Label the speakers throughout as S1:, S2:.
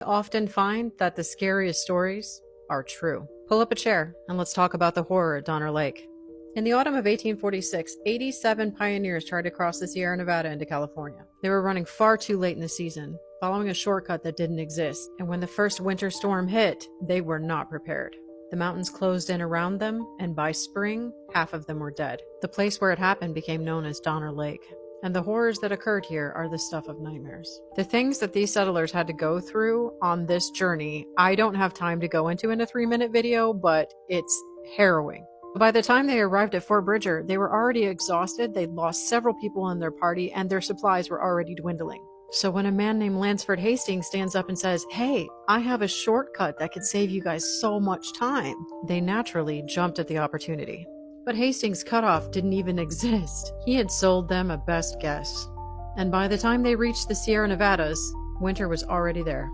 S1: I often find that the scariest stories are true. Pull up a chair and let's talk about the horror at Donner Lake. In the autumn of 1846, 87 pioneers tried to cross the Sierra Nevada into California. They were running far too late in the season, following a shortcut that didn't exist, and when the first winter storm hit, they were not prepared. The mountains closed in around them, and by spring, half of them were dead. The place where it happened became known as Donner Lake, and the horrors that occurred here are the stuff of nightmares. The things that these settlers had to go through on this journey, I don't have time to go into in a 3-minute video, but it's harrowing. By the time they arrived at Fort Bridger, they were already exhausted, they'd lost several people in their party, and their supplies were already dwindling. So when a man named Lansford Hastings stands up and says, "Hey, I have a shortcut that could save you guys so much time," they naturally jumped at the opportunity. But Hastings' cutoff didn't even exist. He had sold them a best guess. And by the time they reached the Sierra Nevadas, winter was already there.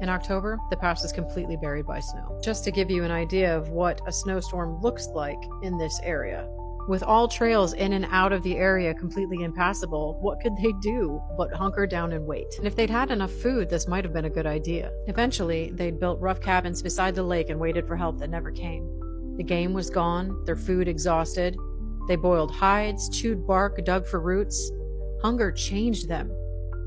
S1: In October, the pass is completely buried by snow. Just to give you an idea of what a snowstorm looks like in this area. With all trails in and out of the area completely impassable, what could they do but hunker down and wait? And if they'd had enough food, this might have been a good idea. Eventually, they'd built rough cabins beside the lake and waited for help that never came. The game was gone, their food exhausted. They boiled hides, chewed bark, dug for roots. Hunger changed them.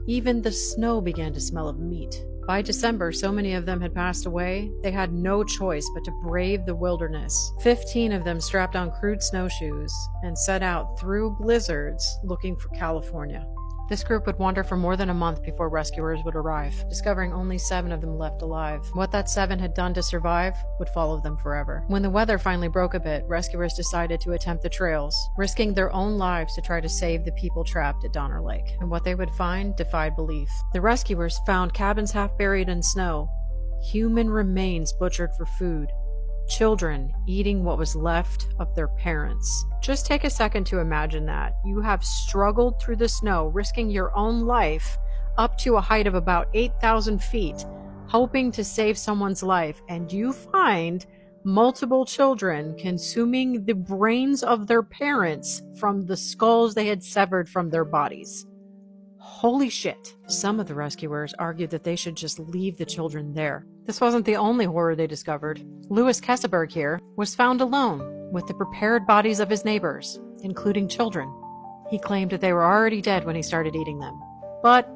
S1: Even the snow began to smell of meat. By December, so many of them had passed away, they had no choice but to brave the wilderness. 15 of them strapped on crude snowshoes and set out through blizzards looking for California. This group would wander for more than a month before rescuers would arrive, discovering only 7 of them left alive. What that 7 had done to survive would follow them forever. When the weather finally broke a bit, rescuers decided to attempt the trails, risking their own lives to try to save the people trapped at Donner Lake. And what they would find defied belief. The rescuers found cabins half buried in snow, human remains butchered for food, children eating what was left of their parents. Just take a second to imagine that. You have struggled through the snow, risking your own life up to a height of about 8,000 feet, hoping to save someone's life, and you find multiple children consuming the brains of their parents from the skulls they had severed from their bodies. Holy shit. Some of the rescuers argued that they should just leave the children there. This wasn't the only horror they discovered. Louis Kesselberg here was found alone with the prepared bodies of his neighbors, including children. He claimed that they were already dead when he started eating them. But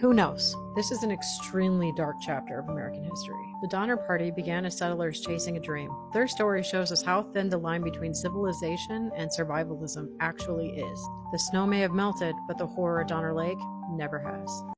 S1: who knows? This is an extremely dark chapter of American history. The Donner Party began as settlers chasing a dream. Their story shows us how thin the line between civilization and survivalism actually is. The snow may have melted, but the horror at Donner Lake never has.